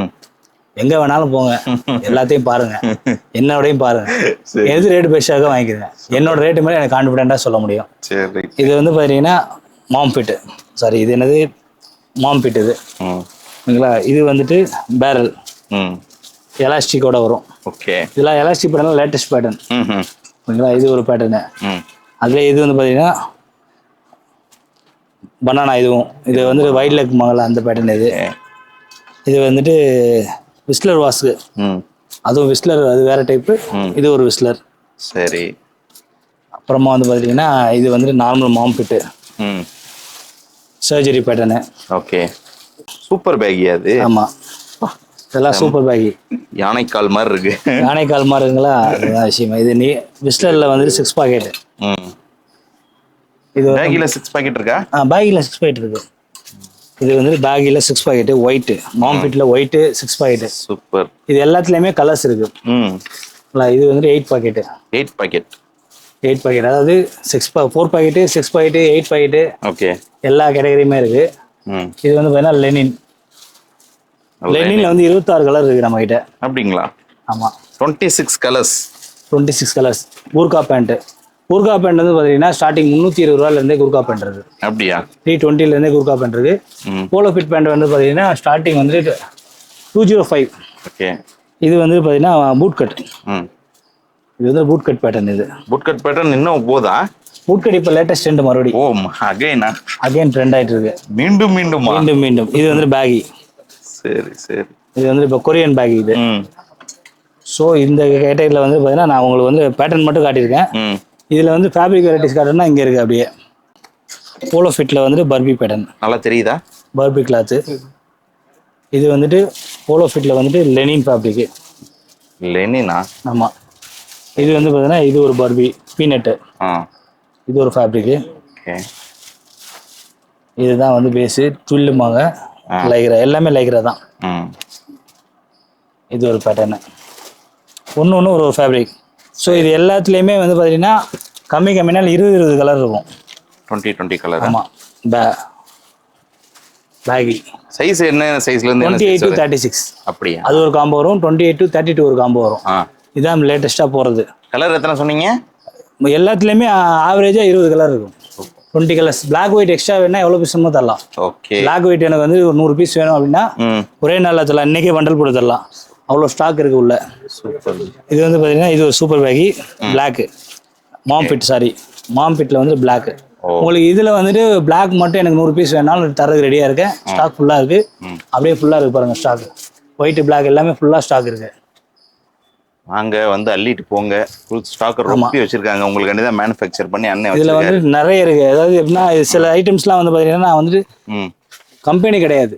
எங்க வேணாலும் போங்க, எல்லாத்தையும் பாருங்க, என்னோடையும் பாருங்க, எது ரேட் பெஸ்டாக வாங்கிக்கிறேன். என்னோட ரேட்டு மாதிரி எனக்கு கான்ஃபிடென்ட்டா சொல்ல முடியும். இது வந்து பாத்தீங்கன்னா மாம் ஃபிட். சாரி, இது என்னது மாம் ஃபிட் இது. ஓகேங்களா? இது வந்துட்டு பேரல் எலாஸ்டிக்கோட வரும். ஓகே. இதெல்லாம் எலாஸ்டிக் பேட்டர்ன், லேட்டஸ்ட் பேட்டர்ன். ஓகேங்களா? இது ஒரு பேட்டர்னு. அதுல இது வந்து பாத்தீங்கன்னா பனானா. இதுவும் இது வந்து வைட் லெக் மகள அந்த பேட்டர்ன். இது வந்துட்டு விஸ்லர் வாஸ்க்கு. அதுவும் விஸ்லர், அது வேற டைப்பு. இது ஒரு விஸ்லர். சரி. அப்புறமா வந்து பாத்தீங்கன்னா இது வந்துட்டு நார்மல் மாம் ஃபிட் சர்ஜரி பேட்டர்னு. ஓகே. சூப்பர் பேகி அது. ஆமா. இதெல்லாம் சூப்பர் பேகி. யானைக்கால் மாதிரி இருக்கு. யானைக்கால் மாதிரி இருக்குங்களா, அதுதான் விஷயம். இது நீ விஸ்லரில் வந்துட்டு 6 பாக்கெட். இது பேகில 6 பாக்கெட் இருக்கா? பேகில் 6 பாக்கெட் இருக்கு. இது வந்து பேகில் 6 பாக்கெட் ஒயிட், மாம்பிட்ல ஒயிட் 6 பாக்கெட். சூப்பர். இது எல்லாத்துலயுமே கலர்ஸ் இருக்கு. இது வந்து 8 பாக்கெட். 8 பாக்கெட். 8 பாக்கெட், அதாவது 4 பாக்கெட், 6 பாக்கெட், 8 பாக்கெட். ஓகே. எல்லா கேட்டகரியுமே இருக்கு. இது வந்து பார்த்தீங்கன்னா லெனின். லெனின்ல வந்து 26 கலர் இருக்கு நம்ம கிட்ட. அப்படிங்களா? ஆமா. 26 colours. 26 colours. Gurkha pant. Gurkha pant வந்து பார்த்தீங்கன்னா ஸ்டார்டிங் 320 ரூபாயிலேருந்தே கூர்கா பேண்ட் இருக்கு. அப்படியா? 320லேருந்தே கூர்கா பேண்ட் இருக்கு. போலோ ஃபிட் பேண்ட் வந்து பார்த்தீங்கன்னா ஸ்டார்டிங் வந்து 205. ஓகே. இது வந்து பார்த்தீங்கன்னா பூட் கட். இது வந்து பூட் கட் பேட்டர்ன். இது பூட் கட் பேட்டர்ன் இன்னும் போதா? பூட் கட் இப்போ லேட்டஸ்ட் ட்ரெண்ட் மறுபடியும். ஓ, அகைன் ட்ரெண்ட் ஆயிட்டு இருக்கு. மீண்டும். இது வந்து பேகி. சரி. இது வந்து இப்போ கொரியன் பேகி இது. ஸோ இந்த கேட்டகரியில் வந்து பார்த்தீங்கன்னா நான் உங்களுக்கு வந்து பேட்டர்ன் மட்டும் காட்டியிருக்கேன். இதில் வந்து ஃபேப்ரிக் வெரைட்டிஸ் காட்டுன்னா இங்கே இருக்குது. அப்படியே போலோ ஃபிட்டில் வந்துட்டு பர்பி பேட்டர்ன் நல்லா தெரியுதா? பர்பி கிளாத்து. இது வந்துட்டு போலோ ஃபிட்டில் வந்துட்டு லெனின் ஃபேப்ரிக்கு. லெனினா? ஆமாம். இது வந்து பார்த்தீங்கன்னா இது ஒரு பர்பி பீனட்டு. இது ஒரு ஃபேப்ரிக்கு. இதுதான் வந்து பேஸு. ட்வில்லுமாங்க, லைக்ரா, எல்லாமே லைக்ரா தான். இது ஒரு பேட்டர்னு. ஒன்று ஒரு ஃபேப்ரிக். ஸோ இது எல்லாத்துலேயுமே வந்து பார்த்தீங்கன்னா கம்மினால் 20 கலர் இருக்கும். 20 கலர். ஆமாம். பேகி சைஸ் என்ன சைஸ்லேருந்து? 28 to 36. அப்படியா? அது ஒரு காம்போ வரும். 28 to 32 ஒரு காம்போ வரும். இதான் லேட்டஸ்ட்டாக போகிறது. கலர் எத்தனை சொன்னீங்க? எல்லாத்துலேயுமே ஆவரேஜாக 20 கலர் இருக்கும். 20 கலர்ஸ். பிளாக் ஒயிட் எக்ஸ்ட்ரா வேணா எவ்வளோ பீஸ் தரலாம். ஓகே. பிளாக் ஒயிட் எனக்கு வந்து ஒரு 100 பீஸ் வேணும் அப்படின்னா ஒரே நாளில் தரலாம். இன்றைக்கே பண்டல் போட்டு தரலாம். அவ்வளோ ஸ்டாக் இருக்கு உள்ள. சூப்பர். இது வந்து பார்த்தீங்கன்னா இது ஒரு சூப்பர் பேகி. பிளாக்கு மாம்பிட்டில் வந்து பிளாக்கு. உங்களுக்கு இதில் வந்துட்டு பிளாக் மட்டும் எனக்கு 100 பீஸ் வேணாலும் தரதுக்கு ரெடியாக இருக்கேன். ஸ்டாக் ஃபுல்லாக இருக்கு. அப்படியே ஃபுல்லாக இருக்கு பாருங்க ஸ்டாக். ஒயிட் பிளாக் எல்லாமே ஃபுல்லாக ஸ்டாக் இருக்கு. வாங்க வந்து அள்ளிட்டு போங்க. ஃபுல் ஸ்டாக் ரொம்ப வச்சிருக்காங்க. உங்களுக்கு தான் மேனுஃபேக்சர் பண்ணி அண்ணன் இதில் வந்து நிறைய இருக்கு. அதாவது எப்படின்னா சில ஐட்டம்ஸ்லாம் வந்து பார்த்தீங்கன்னா வந்துட்டு கம்பெனி கிடையாது.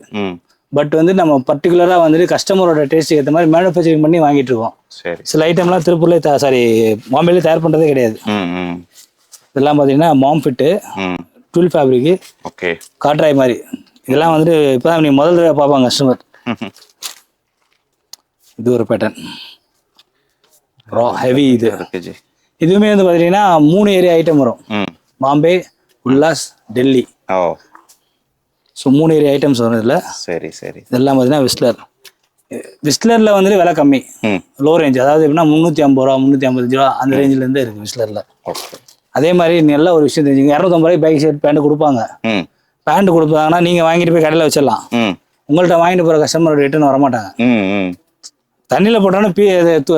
பட் வந்து நம்ம பர்டிகுலராக வந்துட்டு கஸ்டமரோட டேஸ்ட்டுக்கு ஏற்ற மாதிரி மேனுஃபேக்சரிங் பண்ணி வாங்கிட்டு இருக்கோம். சில ஐட்டம்லாம் திருப்பூர்லேயே மாம்பிலே தயார் பண்ணுறதே கிடையாது. இதெல்லாம் பார்த்தீங்கன்னா மாம்பிட்டு, டுல் ஃபேப்ரிக்கு, ஓகே, காட்ராய் மாதிரி. இதெல்லாம் வந்துட்டு இப்போ தான் நீங்கள் முதல் தடவை பார்ப்பாங்க கஸ்டமர். இது ஒரு பேட்டர்ன் ஹெவி. இதுவுமே வந்து பார்த்தீங்கன்னா 3 ஏரியா ஐட்டம் வரும். Bombay, Ullas, Delhi. So 3 area items வரும் இதில். சரி. இதெல்லாம் பார்த்தீங்கன்னா விஸ்லரில் வந்துட்டு விலை கம்மி, லோ ரேஞ்ச். அதாவது எப்படின்னா 350 ரூபா, 355 ரூபா அந்த ரேஞ்சிலேருந்து இருக்குது விஸ்லரில். அதே மாதிரி நல்ல ஒரு விஷயம் தெரிஞ்சுங்க. 250 பேக் ஷர்ட் பேண்ட் கொடுப்பாங்க. பேண்ட் கொடுப்பாங்கன்னா நீங்கள் வாங்கிட்டு போய் கடையில் வச்சிடலாம். உங்கள்கிட்ட வாங்கிட்டு போகிற கஸ்டமர் ரிட்டர்ன் வரமாட்டாங்க. தண்ணியில் போட்டோன்னா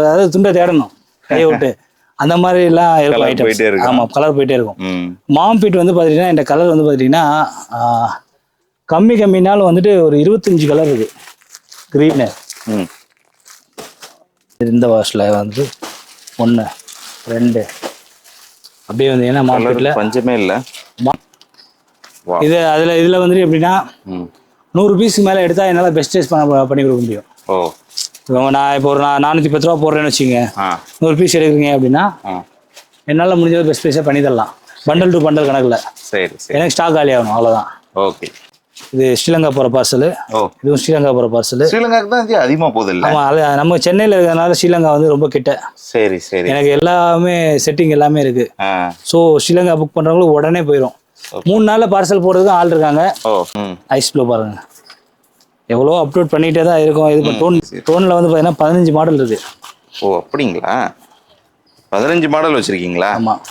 அதாவது துண்டை தேடணும் கையை விட்டு. அந்த மாதிரிலாம் இருக்கும் ஐட்டம்ஸ். ஆமாம், கலர் போயிட்டே இருக்கும். மாம்பிட் வந்து பார்த்தீங்கன்னா இந்த கலர் வந்து பார்த்தீங்கன்னா கம்மினாலும் வந்துட்டு ஒரு 25 கலர் இருக்கு. க்ரீனு இந்த வாஷில் வந்து 1 2 அப்படியே வந்து ஏன்னா மார்க்கெட்டில் பஞ்சமே இல்லை. இதில் வந்துட்டு எப்படின்னா 100 பீஸுக்கு மேலே எடுத்தால் என்னால் பெஸ்டேஜ் பண்ணி கொடுக்க முடியும். நான் இப்போ ஒரு 410 ரூபா போடுறேன்னு வச்சுங்க. 100 பீஸ் எடுக்கிறீங்க அப்படின்னா என்னால் முடிஞ்சது பெஸ்ட் ப்ரைஸாக பண்ணி தரலாம். பண்டல் டு பண்டல் கணக்கில். எனக்கு ஸ்டாக் காலி ஆகணும், அவ்வளோதான். ஓகே. இது ஸ்ரீலங்கா போகிற பார்சல். இதுவும் ஸ்ரீலங்கா போகிற பார்சல். ஸ்ரீலங்காக்கு தான் அதிகமாக போகுது இல்லை? ஆமாம், அது நம்ம சென்னையில் இருக்கிறதுனால ஸ்ரீலங்கா வந்து ரொம்ப கிட்ட. சரி. எனக்கு எல்லாமே செட்டிங் எல்லாமே இருக்கு. ஸோ ஸ்ரீலங்கா புக் பண்ணுறவங்களுக்கு உடனே போயிடும். 3 நாளில் பார்சல் போடுறதுக்கு ஆள் இருக்காங்க. ஐஸ் ப்ளோ பாருங்க, எவ்வளோ அப்லோட் பண்ணிகிட்டே தான் இருக்கும். இது டோனில் வந்து பார்த்தீங்கன்னா 15 மாடல் இருக்கு. ஓ, அப்படிங்களா? 15 மாடல் வச்சுருக்கீங்களா? ஆமாம்.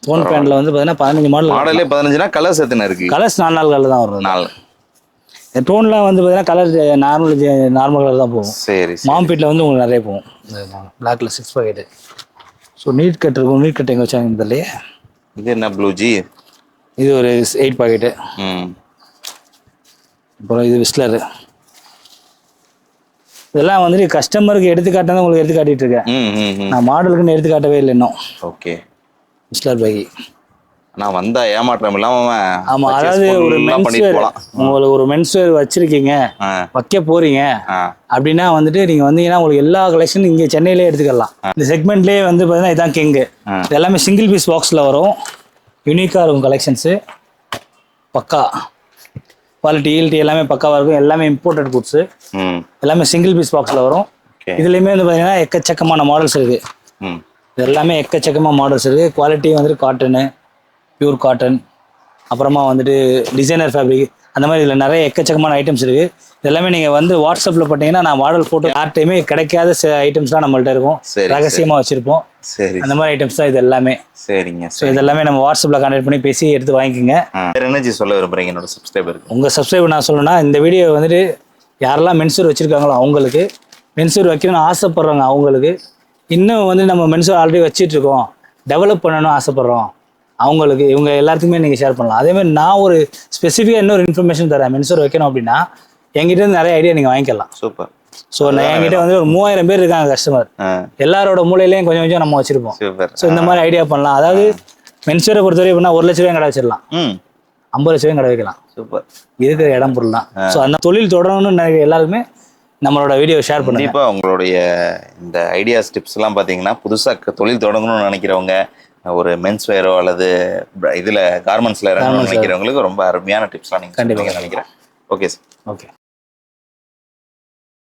டோன் பேண்ட்ல வந்து பார்த்தீங்கன்னா 15 மாடலே 15னா கலர்ஸ் எத்தனை இருக்கு? கலர்ஸ் 4 கலர் தான் வரும். 4. டோன்லாம் வந்து பார்த்தீங்கன்னா கலர் நார்மல் கலர் தான் போகும். சரி. மாம்பிட்டில் வந்து உங்களுக்கு நிறைய போகும். பிளாக்ல 6 பாக்கெட். ஸோ நீட் கட் இருக்கும். நீட் கட் எங்கே வச்சாங்க இதுலையே? இது என்ன ப்ளூ ஜி? இது ஒரு 8 பாக்கெட்டு. அப்புறம் இது விஸ்லரு. இதெல்லாம் வந்துட்டு கஸ்டமருக்கு எடுத்துக்காட்டாதான் உங்களுக்கு எடுத்து காட்டிட்டு இருக்கேன். நான் மாடலுக்குன்னு எடுத்து காட்டவே இல்லை இன்னும். ஓகே. விஸ்லர் பேகி ஆனா வந்தா ஏமாற்றம் இல்லாம ஆமா, அதாவது ஒரு மென்ஸ்வேர் உங்களுக்கு ஒரு மென்ஸ்வேர் வச்சிருக்கீங்க, வைக்க போறீங்க அப்படின்னா வந்துட்டு நீங்க வந்தீங்கன்னா உங்களுக்கு எல்லா கலெக்ஷனும் இங்க சென்னையிலே எடுத்துக்கலாம். இந்த செக்மெண்ட்லேயே வந்து பார்த்தீங்கன்னா இதான் கிங்கு. எல்லாமே சிங்கிள் பீஸ் பாக்ஸ்ல வரும், யூனிக்கா இருக்கும் கலெக்ஷன்ஸு, பக்கா குவாலிட்டி ஈல்டி எல்லாமே பக்காவாக இருக்கும். எல்லாமே இம்போர்ட்டட் குட்ஸு, எல்லாமே சிங்கிள் பீஸ் பாக்ஸில் வரும். இதுலேயுமே வந்து பார்த்தீங்கன்னா எக்கச்சக்கமான மாடல்ஸ் இருக்குது. இது எல்லாமே எக்கச்சக்கமாக மாடல்ஸ் இருக்குது. குவாலிட்டி வந்துட்டு காட்டனு, பியூர் காட்டன், அப்புறமா வந்துட்டு டிசைனர் ஃபேப்ரிக், அந்த மாதிரி இதில் நிறைய எக்கச்சக்கமான ஐட்டம்ஸ் இருக்குது. எல்லாமே நீங்கள் வந்து வாட்ஸ்அப்பில் பார்த்தீங்கன்னா நான் மாடல் ஃபோட்டோ யார்ட்டையுமே கிடைக்காத எனர்ஜிஸ்லாம் நம்மள்ட்ட இருக்கும், ரகசியமாக வச்சுருப்போம். சரி, அந்த மாதிரி ஐட்டம்ஸ் தான் இது எல்லாமே. சரிங்க. ஸோ இது எல்லாமே நம்ம வாட்ஸ்அப்பில் கான்டாக்ட் பண்ணி பேசி எடுத்து வாங்கிக்கோங்க. எனர்ஜி சொல்ல விரும்புகிறீங்க என்னோட சப்ஸ்கிரைபருக்கு? உங்கள் சப்ஸ்கிரைபர் நான் சொல்லணும்னா, இந்த வீடியோ வந்துட்டு யாரெல்லாம் மென்சூர் வச்சுருக்காங்களோ அவங்களுக்கு, மென்சூர் வைக்கணும்னு ஆசைப்பட்றவங்க அவங்களுக்கு, இன்னும் வந்து நம்ம மென்சூர் ஆல்ரெடி வச்சிட்ருக்கோம், டெவலப் பண்ணணும்னு ஆசைப்பட்றோம் அவங்களுக்கு, இவங்க எல்லாத்துக்குமே நீங்கள் ஷேர் பண்ணலாம். அதேமாதிரி நான் ஒரு ஸ்பெசிஃபிக்காக இன்னொரு இன்ஃபர்மேஷன் தரேன். மென்சூர் வைக்கணும் அப்படின்னா என்கிட்ட இருந்து நிறைய ஐடியா நீங்கள் வாங்கிக்கலாம். சூப்பர். ஸோ நான் என்கிட்ட வந்து ஒரு 3000 பேர் இருக்காங்க கஸ்டமர், எல்லாரோட மூலையிலையும் கொஞ்சம் கொஞ்சம் நம்ம வச்சிருப்போம். ஸோ இந்த மாதிரி ஐடியா பண்ணலாம். அதாவது மென்சூரை பொறுத்தவரை எப்படின்னா 1 லட்ச ரூபாயும் கடை வச்சிடலாம், 50 லட்ச ரூபாயும் கடை வைக்கலாம். சூப்பர். இருக்கிற இடம் பொருள் தான். ஸோ அந்த தொழில் தொடரணும்னு நினைக்கிற எல்லாருக்குமே நம்மளோட வீடியோ ஷேர் பண்ணுங்க. கண்டிப்பாக உங்களுடைய இந்த ஐடியாஸ் டிப்ஸ் எல்லாம் பார்த்தீங்கன்னா புதுசாக தொழில் தொடங்கணும்னு நினைக்கிறவங்க, ஒரு மென்ஸ் வேரோ அல்லது இதில் கார்மெண்ட்ஸில் நினைக்கிறவங்களுக்கு ரொம்ப அருமையான டிப்ஸ்லாம் நீங்கள் கண்டிப்பாக நினைக்கிறேன். Okay sir. ஓகே.